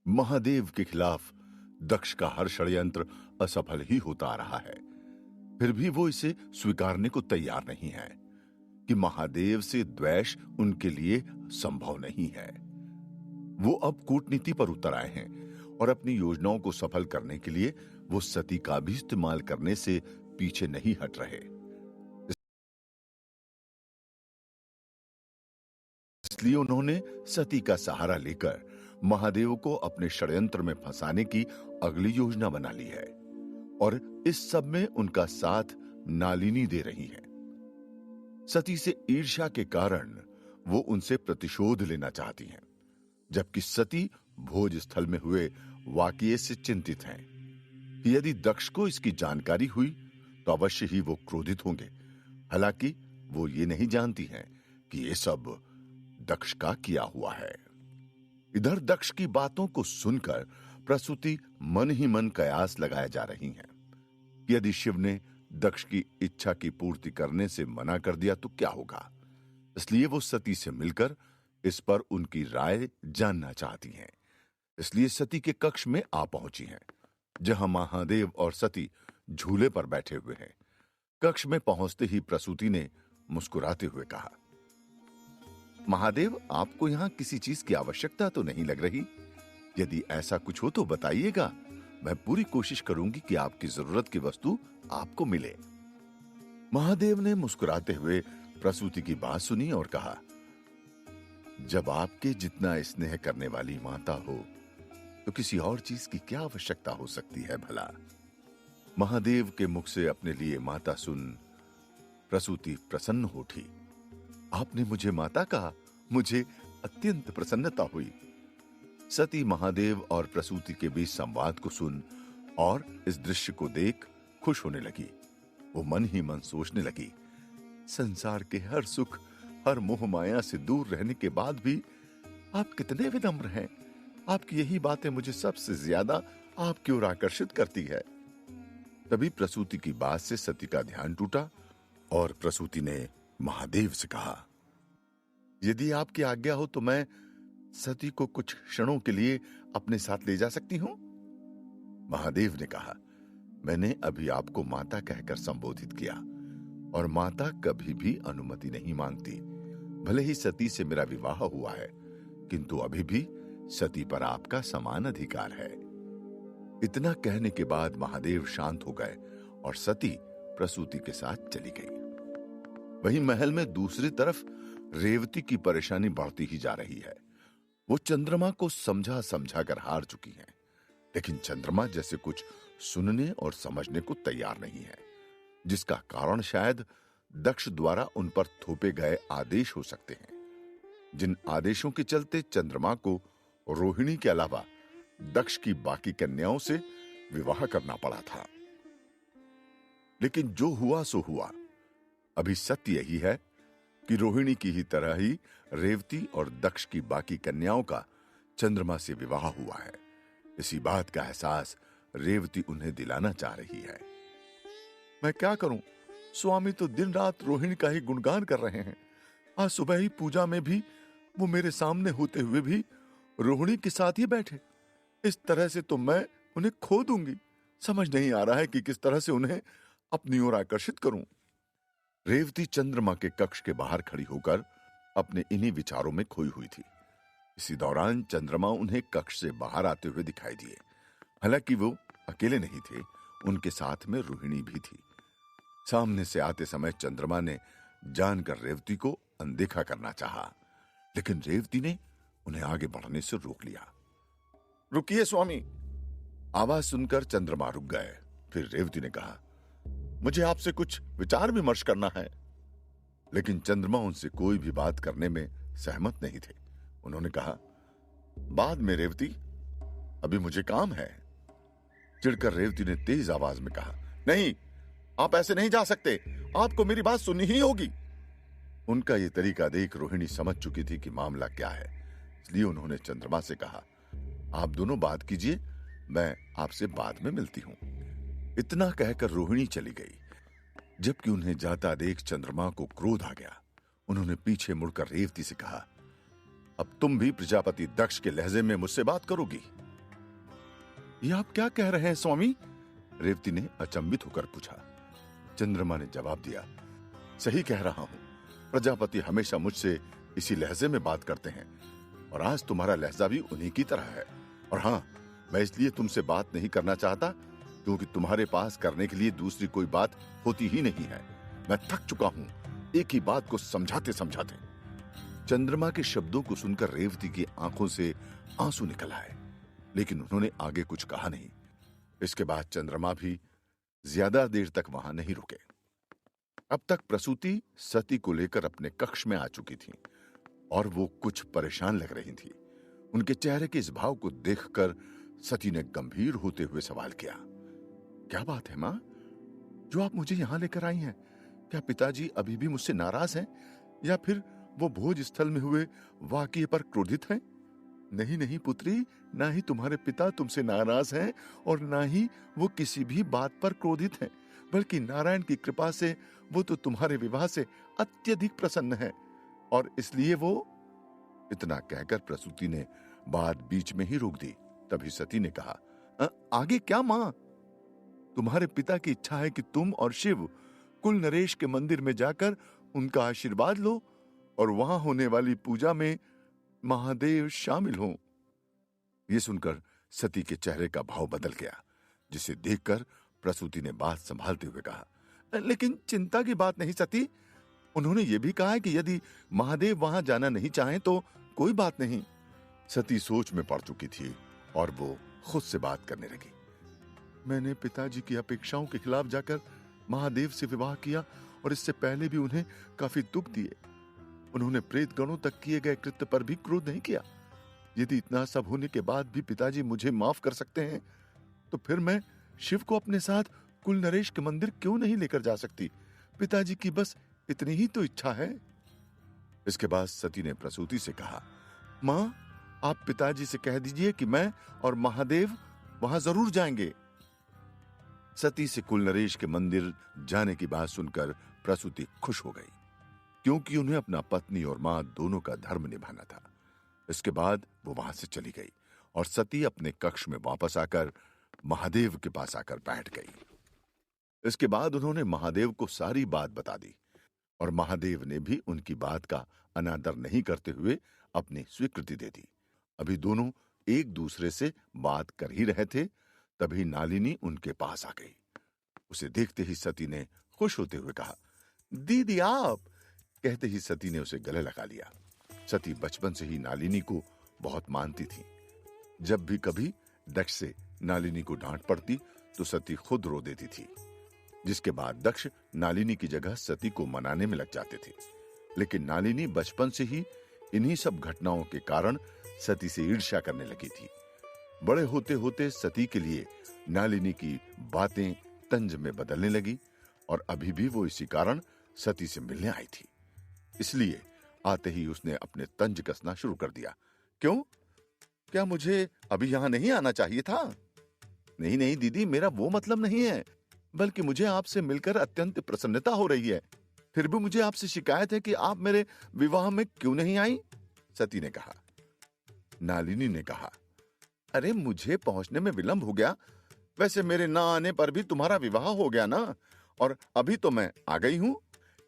महादेव के खिलाफ दक्ष का हर षड्यंत्र असफल ही होता आ रहा है। फिर भी वो इसे स्वीकारने को तैयार नहीं है कि महादेव से द्वेष उनके लिए संभव नहीं है। वो अब कूटनीति पर उतर आए हैं और अपनी योजनाओं को सफल करने के लिए वो सती का भी इस्तेमाल करने से पीछे नहीं हट रहे। इसलिए उन्होंने सती का सहारा लेकर महादेव को अपने षड्यंत्र में फंसाने की अगली योजना बना ली है और इस सब में उनका साथ नालिनी दे रही है। सती से ईर्ष्या के कारण वो उनसे प्रतिशोध लेना चाहती हैं, जबकि सती भोज स्थल में हुए वाकये से चिंतित हैं कि यदि दक्ष को इसकी जानकारी हुई तो अवश्य ही वो क्रोधित होंगे। हालांकि वो ये नहीं जानती हैं कि ये सब दक्ष का किया हुआ है। इधर दक्ष की बातों को सुनकर प्रसूति मन ही मन कयास लगाए जा रही हैं कि यदि शिव ने दक्ष की इच्छा की पूर्ति करने से मना कर दिया तो क्या होगा। इसलिए वो सती से मिलकर इस पर उनकी राय जानना चाहती हैं। इसलिए सती के कक्ष में आ पहुंची हैं, जहां महादेव और सती झूले पर बैठे हुए हैं। कक्ष में पहुंचते ही प्रसूति ने मुस्कुराते हुए कहा, महादेव, आपको यहां किसी चीज की आवश्यकता तो नहीं लग रही? यदि ऐसा कुछ हो तो बताइएगा। मैं पूरी कोशिश करूंगी कि आपकी जरूरत की वस्तु आपको मिले। महादेव ने मुस्कुराते हुए प्रसूति की बात सुनी और कहा, जब आपके जितना स्नेह करने वाली माता हो तो किसी और चीज की क्या आवश्यकता हो सकती है भला। महादेव के मुख से अपने लिए माता सुन प्रसूति प्रसन्न हो उठी। आपने मुझे माता कहा, मुझे अत्यंत प्रसन्नता हुई। सती महादेव और प्रसूति के बीच संवाद को सुन और इस दृश्य को देख खुश होने लगी। वो मन ही मन सोचने लगी, संसार के हर सुख, हर मोह माया से दूर रहने के बाद भी आप कितने विनम्र हैं। आपकी यही बातें मुझे सबसे ज्यादा आपकी ओर आकर्षित करती है। तभी प्रसूति की बात से सती का ध्यान टूटा और प्रसूति ने महादेव से कहा, यदि आपकी आज्ञा हो तो मैं सती को कुछ क्षणों के लिए अपने साथ ले जा सकती हूं। महादेव ने कहा, मैंने अभी आपको माता कहकर संबोधित किया और माता कभी भी अनुमति नहीं मांगती। भले ही सती से मेरा विवाह हुआ है, किंतु अभी भी सती पर आपका समान अधिकार है। इतना कहने के बाद महादेव शांत हो गए और सती प्रसूति के साथ चली गई। वहीं महल में दूसरी तरफ रेवती की परेशानी बढ़ती ही जा रही है। वो चंद्रमा को समझा समझा कर हार चुकी हैं, लेकिन चंद्रमा जैसे कुछ सुनने और समझने को तैयार नहीं है, जिसका कारण शायद दक्ष द्वारा उन पर थोपे गए आदेश हो सकते हैं, जिन आदेशों के चलते चंद्रमा को रोहिणी के अलावा दक्ष की बाकी कन्याओं से विवाह करना पड़ा था। लेकिन जो हुआ सो हुआ। अभी सत्य यही है कि रोहिणी की ही तरह ही रेवती और दक्ष की बाकी कन्याओं का चंद्रमा से विवाह हुआ है। इसी बात का एहसास रेवती उन्हें दिलाना चाह रही है। मैं क्या करूं? स्वामी तो दिन रात रोहिणी का ही गुणगान कर रहे हैं। आज सुबह ही पूजा में भी वो मेरे सामने होते हुए भी रोहिणी के साथ ही बैठे। इस तरह से तो मैं उन्हें खो दूंगी। समझ नहीं आ रहा है कि किस तरह से उन्हें अपनी ओर आकर्षित करूं। रेवती चंद्रमा के कक्ष के बाहर खड़ी होकर अपने इन्हीं विचारों में खोई हुई थी। इसी दौरान चंद्रमा उन्हें कक्ष से बाहर आते हुए दिखाई दिए। हालांकि वो अकेले नहीं थे, उनके साथ में रोहिणी भी थी। सामने से आते समय चंद्रमा ने जानकर रेवती को अनदेखा करना चाहा, लेकिन रेवती ने उन्हें आगे बढ़ने से रोक लिया। रुकिए स्वामी। आवाज सुनकर चंद्रमा रुक गए। फिर रेवती ने कहा, मुझे आपसे कुछ विचार विमर्श करना है। लेकिन चंद्रमा उनसे कोई भी बात करने में सहमत नहीं थे। उन्होंने कहा, बाद में रेवती, अभी मुझे काम है। चिढ़कर रेवती ने तेज आवाज में कहा, नहीं, आप ऐसे नहीं जा सकते। आपको मेरी बात सुननी ही होगी। उनका यह तरीका देख रोहिणी समझ चुकी थी कि मामला क्या है। इसलिए उन्होंने चंद्रमा से कहा, आप दोनों बात कीजिए, मैं आपसे बाद में मिलती हूं। इतना कहकर रोहिणी चली गई। जबकि उन्हें जाता देख चंद्रमा को क्रोध आ गया। उन्होंने पीछे मुड़कर रेवती से कहा, अब तुम भी प्रजापति दक्ष के लहजे में मुझसे बात करोगी? ये आप क्या कह रहे हैं स्वामी? रेवती ने अचंभित होकर पूछा। चंद्रमा ने जवाब दिया, सही कह रहा हूं। प्रजापति हमेशा मुझसे इसी लहजे में बात करते हैं और आज तुम्हारा लहजा भी उन्हीं की तरह है। और हाँ, मैं इसलिए तुमसे बात नहीं करना चाहता क्योंकि तुम्हारे पास करने के लिए दूसरी कोई बात होती ही नहीं है। मैं थक चुका हूं एक ही बात को समझाते समझाते। चंद्रमा के शब्दों को सुनकर रेवती की आंखों से आंसू निकल आए, लेकिन उन्होंने आगे कुछ कहा नहीं। इसके बाद चंद्रमा भी ज्यादा देर तक वहां नहीं रुके। अब तक प्रसूति सती को लेकर अपने कक्ष में आ चुकी थी और वो कुछ परेशान लग रही थी। उनके चेहरे के इस भाव को देखकर सती ने गंभीर होते हुए सवाल किया, क्या बात है मां, जो आप मुझे यहां लेकर आई हैं? क्या पिताजी अभी भी मुझसे नाराज हैं या फिर वो भोज स्थल में हुए वाकये पर क्रोधित हैं? नहीं नहीं पुत्री, ना ही तुम्हारे पिता तुमसे नाराज हैं और ना ही वो किसी भी बात पर क्रोधित हैं, बल्कि नारायण की कृपा से वो तो तुम्हारे विवाह से अत्यधिक प्रसन्न है और इसलिए वो। इतना कहकर प्रसूति ने बात बीच में ही रोक दी। तभी सती ने कहा, आगे क्या मां? तुम्हारे पिता की इच्छा है कि तुम और शिव कुल नरेश के मंदिर में जाकर उनका आशीर्वाद लो और वहां होने वाली पूजा में महादेव शामिल हों। यह सुनकर सती के चेहरे का भाव बदल गया, जिसे देखकर प्रसूति ने बात संभालते हुए कहा, लेकिन चिंता की बात नहीं सती। उन्होंने ये भी कहा है कि यदि महादेव वहां जाना नहीं चाहें तो कोई बात नहीं। सती सोच में पड़ चुकी थी और वो खुद से बात करने लगी। मैंने पिताजी की अपेक्षाओं के खिलाफ जाकर महादेव से विवाह किया और इससे पहले भी उन्हें काफी दुख दिए। उन्होंने प्रेत गणों तक किए गए कृत्य पर भी क्रोध नहीं किया। यदि इतना सब होने के बाद भी पिताजी मुझे माफ कर सकते हैं तो फिर मैं शिव को अपने साथ कुल नरेश के मंदिर क्यों नहीं लेकर जा सकती? पिताजी की बस इतनी ही तो इच्छा है। इसके बाद सती ने प्रसूति से कहा, मां, आप पिताजी से कह दीजिए कि मैं और महादेव वहां जरूर जाएंगे। सती से कुल नरेश के मंदिर जाने की बात सुनकर प्रसूति खुश हो गई, क्योंकि उन्हें अपना पत्नी और मां दोनों का धर्म निभाना था। इसके बाद वो वहां से चली गई और सती अपने कक्ष में वापस आकर महादेव के पास आकर बैठ गई। इसके बाद उन्होंने महादेव को सारी बात बता दी और महादेव ने भी उनकी बात का अनादर नहीं करते हुए अपनी स्वीकृति दे दी। अभी दोनों एक दूसरे से बात कर ही रहे थे, तभी नालिनी उनके पास आ गई। उसे देखते ही सती ने खुश होते हुए कहा, दीदी आप। कहते ही सती ने उसे गले लगा लिया। सती बचपन से ही नालिनी को बहुत मानती थी। जब भी कभी दक्ष से नालिनी को डांट पड़ती तो सती खुद रो देती थी, जिसके बाद दक्ष नालिनी की जगह सती को मनाने में लग जाते थे। लेकिन नालिनी बचपन से ही इन्हीं सब घटनाओं के कारण सती से ईर्ष्या करने लगी थी। बड़े होते होते सती के लिए नालिनी की बातें तंज में बदलने लगी और अभी भी वो इसी कारण सती से मिलने आई थी। इसलिए आते ही उसने अपने तंज कसना शुरू कर दिया। क्यों? क्या मुझे अभी यहां नहीं आना चाहिए था? नहीं नहीं दीदी, मेरा वो मतलब नहीं है, बल्कि मुझे आपसे मिलकर अत्यंत प्रसन्नता हो रही है। फिर भी मुझे आपसे शिकायत है कि आप मेरे विवाह में क्यों नहीं आई? सती ने कहा। नालिनी ने कहा, अरे मुझे पहुंचने में विलंब हो गया। वैसे मेरे ना आने पर भी तुम्हारा विवाह हो गया ना, और अभी तो मैं आ गई हूं।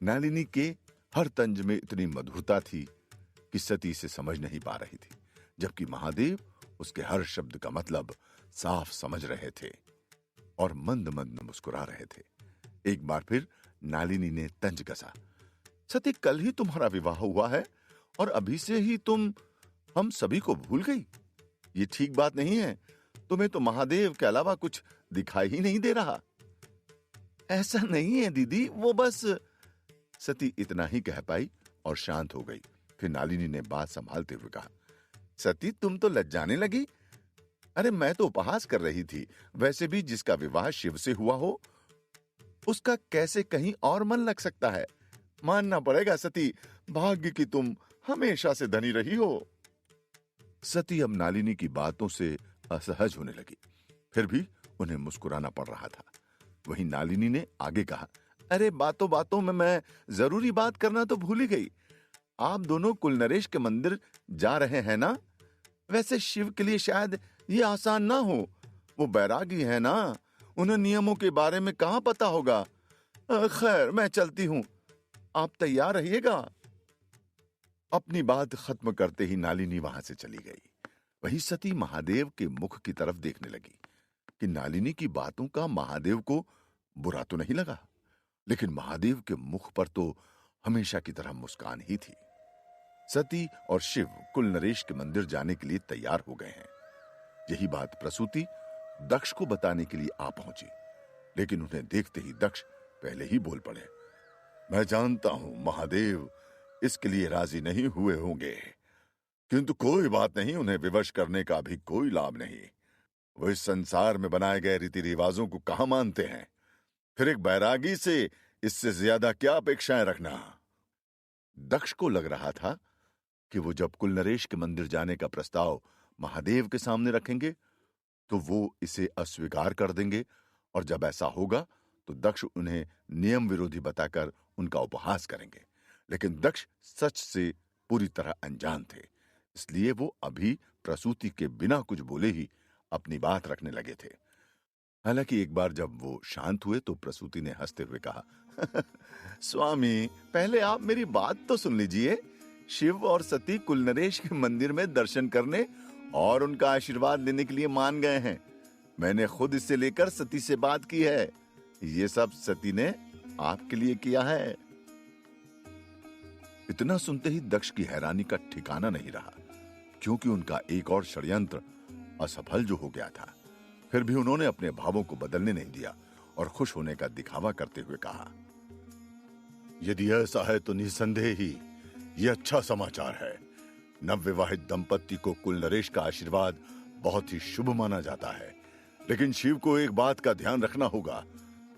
नालिनी के हर तंज में इतनी मधुरता थी कि सती से समझ नहीं पा रही थी, जबकि महादेव उसके हर शब्द का मतलब साफ समझ रहे थे और मंद मंद मुस्कुरा रहे थे। एक बार फिर नालिनी ने तंज कसा, सती कल ही तुम्हारा विवाह हुआ है और अभी से ही तुम हम सभी को भूल गई। ये ठीक बात नहीं है। तुम्हें तो महादेव के अलावा कुछ दिखाई ही नहीं दे रहा। ऐसा नहीं है दीदी, वो बस। सती इतना ही कह पाई और शांत हो गई। फिर नालिनी ने बात संभालते हुए कहा, सती तुम तो लज्जाने लगी। अरे मैं तो उपहास कर रही थी। वैसे भी जिसका विवाह शिव से हुआ हो उसका कैसे कहीं और मन लग सकता है? मानना पड़ेगा सती, भाग्य की तुम हमेशा से धनी रही हो। सती अब नालिनी की बातों से असहज होने लगी, फिर भी उन्हें मुस्कुराना पड़ रहा था। वहीं नालिनी ने आगे कहा, अरे बातों बातों में मैं जरूरी बात करना तो भूल ही गई। आप दोनों कुल नरेश के मंदिर जा रहे हैं ना? वैसे शिव के लिए शायद ये आसान ना हो। वो बैरागी है ना, उन्हें नियमों के बारे में कहां पता होगा। खैर, मैं चलती हूं, आप तैयार रहिएगा। अपनी बात खत्म करते ही नालिनी वहां से चली गई। वही सती महादेव के मुख की तरफ देखने लगी कि नालिनी की बातों का महादेव को बुरा तो नहीं लगा, लेकिन महादेव के मुख पर तो हमेशा की तरह मुस्कान ही थी। सती और शिव कुल नरेश के मंदिर जाने के लिए तैयार हो गए हैं। यही बात प्रसूति दक्ष को बताने के लिए आ पहुंची, लेकिन उन्हें देखते ही दक्ष पहले ही बोल पड़े। मैं जानता हूं महादेव इसके लिए राजी नहीं हुए होंगे, किंतु कोई बात नहीं, उन्हें विवश करने का भी कोई लाभ नहीं। वो इस संसार में बनाए गए रीति रिवाजों को कहां मानते हैं, फिर एक बैरागी से इससे ज्यादा क्या अपेक्षाएं रखना। दक्ष को लग रहा था कि वो जब कुल नरेश के मंदिर जाने का प्रस्ताव महादेव के सामने रखेंगे तो वो इसे अस्वीकार कर देंगे, और जब ऐसा होगा तो दक्ष उन्हें नियम विरोधी बताकर उनका उपहास करेंगे। लेकिन दक्ष सच से पूरी तरह अनजान थे, इसलिए वो अभी प्रसूति के बिना कुछ बोले ही अपनी बात रखने लगे थे। हालांकि एक बार जब वो शांत हुए तो प्रसूति ने हंसते हुए कहा, स्वामी, पहले आप मेरी बात तो सुन लीजिए। शिव और सती कुल नरेश के मंदिर में दर्शन करने और उनका आशीर्वाद लेने के लिए मान गए हैं। मैंने खुद इससे लेकर सती से बात की है। ये सब सती ने आपके लिए किया है। इतना सुनते ही दक्ष की हैरानी का ठिकाना नहीं रहा, क्योंकि उनका एक और षड्यंत्र असफल जो हो गया था। फिर भी उन्होंने अपने भावों को बदलने नहीं दिया और खुश होने का दिखावा करते हुए कहा, यदि ऐसा है तो निसंदेह ही यह अच्छा समाचार है। नवविवाहित दंपत्ति को कुल नरेश का आशीर्वाद बहुत ही शुभ माना जाता है, लेकिन शिव को एक बात का ध्यान रखना होगा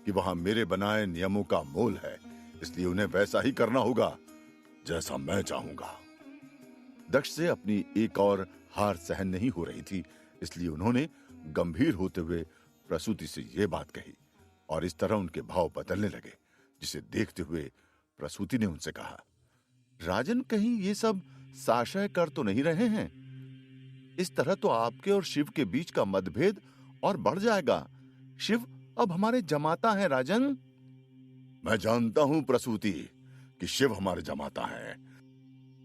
कि वहां मेरे बनाए नियमों का मोल है, इसलिए उन्हें वैसा ही करना होगा जैसा मैं चाहूंगा। दक्ष से अपनी एक और हार सहन नहीं हो रही थी, इसलिए उन्होंने गंभीर होते हुए प्रसूति से यह बात कही, और इस तरह उनके भाव बदलने लगे, जिसे देखते हुए प्रसूति ने उनसे कहा, राजन, कहीं ये सब साशय कर तो नहीं रहे हैं? इस तरह तो आपके और शिव के बीच का मतभेद और बढ़ जाएगा। शिव अब हमारे जमाता हैं राजन। मैं जानता हूं प्रसूति कि शिव हमारे जमाता हैं,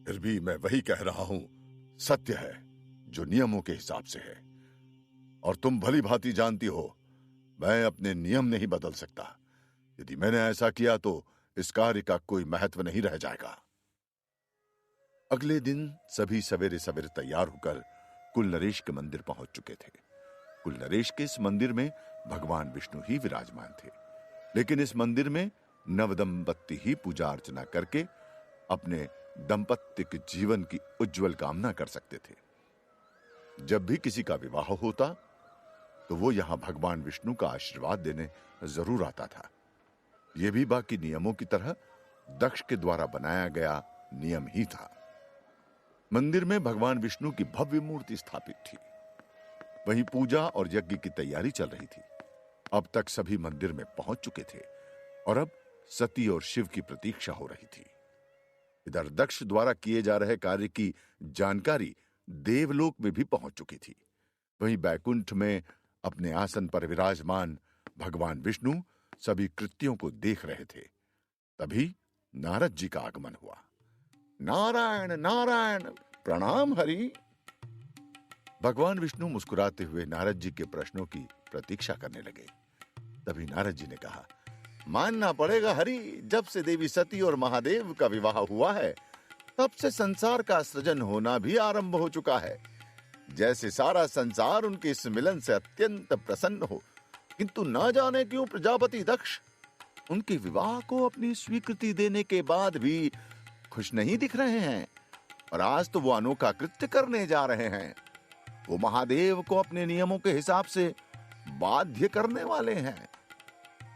फिर भी मैं वही कह रहा हूं, सत्य है जो नियमों के हिसाब से है, और तुम भली भांति जानती हो मैं अपने नियम नहीं बदल सकता। यदि मैंने ऐसा किया तो इस कार्य का कोई महत्व नहीं रह जाएगा। अगले दिन सभी सवेरे सवेरे तैयार होकर कुल नरेश के मंदिर पहुंच चुके थे। कुल नरेश के इस मंदिर में भगवान विष्णु ही विराजमान थे, लेकिन इस मंदिर में नवदंपत्ति ही पूजा अर्चना करके अपने दाम्पत्य जीवन की उज्जवल कामना कर सकते थे। जब भी किसी का विवाह होता तो वो यहां भगवान विष्णु का आशीर्वाद देने जरूर आता था। यह भी बाकी नियमों की तरह दक्ष के द्वारा बनाया गया नियम ही था। मंदिर में भगवान विष्णु की भव्य मूर्ति स्थापित थी। वहीं पूजा और यज्ञ की तैयारी चल रही थी। अब तक सभी मंदिर में पहुंच चुके थे और अब सती और शिव की प्रतीक्षा हो रही थी। इधर दक्ष द्वारा किए जा रहे कार्य की जानकारी देवलोक में भी पहुंच चुकी थी। वहीं बैकुंठ में अपने आसन पर विराजमान भगवान विष्णु सभी कृत्यों को देख रहे थे। तभी नारद जी का आगमन हुआ। नारायण नारायण, प्रणाम हरि। भगवान विष्णु मुस्कुराते हुए नारद जी के प्रश्नों की प्रतीक्षा करने लगे। तभी नारद जी ने कहा, मानना पड़ेगा हरि, जब से देवी सती और महादेव का विवाह हुआ है तब से संसार का सृजन होना भी आरंभ हो चुका है। जैसे सारा संसार उनके इस मिलन से अत्यंत प्रसन्न हो, किंतु न जाने क्यों प्रजापति दक्ष उनके विवाह को अपनी स्वीकृति देने के बाद भी खुश नहीं दिख रहे हैं। और आज तो वो अनोखा कृत्य करने जा रहे हैं। वो महादेव को अपने नियमों के हिसाब से बाध्य करने वाले हैं।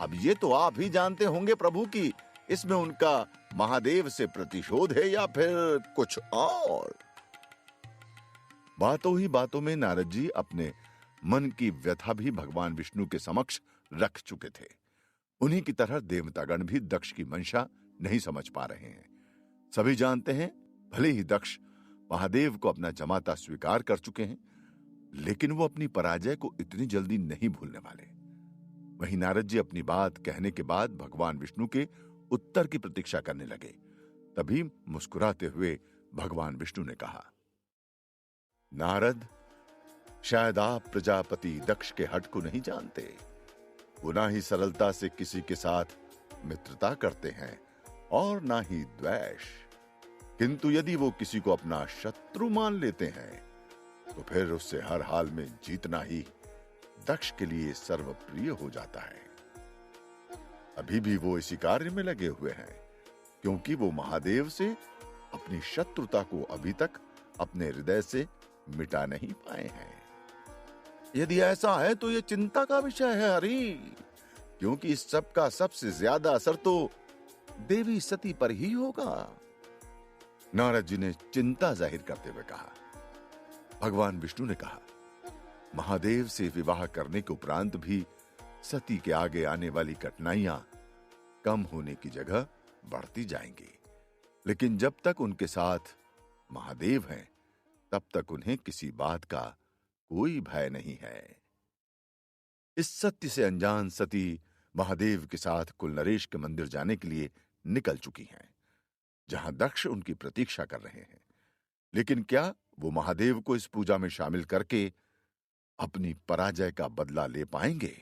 अब ये तो आप ही जानते होंगे प्रभु कि इसमें उनका महादेव से प्रतिशोध है या फिर कुछ और। बातों ही बातों में नारद जी अपने मन की व्यथा भी भगवान विष्णु के समक्ष रख चुके थे। उन्हीं की तरह देवतागण भी दक्ष की मंशा नहीं समझ पा रहे हैं। सभी जानते हैं, भले ही दक्ष महादेव को अपना जमाता स्वीकार कर चुके हैं, लेकिन वो अपनी पराजय को इतनी जल्दी नहीं भूलने वाले। वहीं नारद जी अपनी बात कहने के बाद भगवान विष्णु के उत्तर की प्रतीक्षा करने लगे। तभी मुस्कुराते हुए भगवान विष्णु ने कहा, नारद, शायद आप प्रजापति दक्ष के हठ को नहीं जानते। वो ना ही सरलता से किसी के साथ मित्रता करते हैं और ना ही द्वेष, किंतु यदि वो किसी को अपना शत्रु मान लेते हैं तो फिर उससे हर हाल में जीतना ही दक्ष के लिए सर्वप्रिय हो जाता है। अभी भी वो इसी कार्य में लगे हुए हैं, क्योंकि वो महादेव से अपनी शत्रुता को अभी तक अपने हृदय से मिटा नहीं पाए हैं। यदि ऐसा है तो ये चिंता का विषय है हरि, क्योंकि इस सब का सबसे ज्यादा असर तो देवी सती पर ही होगा। नारद जी ने चिंता जाहिर करते हुए कहा। भगवान विष्णु ने कहा, महादेव से विवाह करने के उपरांत भी सती के आगे आने वाली कठिनाइयां कम होने की जगह बढ़ती जाएंगी, लेकिन जब तक उनके साथ महादेव हैं तब तक उन्हें किसी बात का कोई भय नहीं है। इस सत्य से अनजान सती महादेव के साथ कुलनरेश के मंदिर जाने के लिए निकल चुकी हैं, जहां दक्ष उनकी प्रतीक्षा कर रहे हैं। लेकिन क्या वो महादेव को इस पूजा में शामिल करके अपनी पराजय का बदला ले पाएंगे?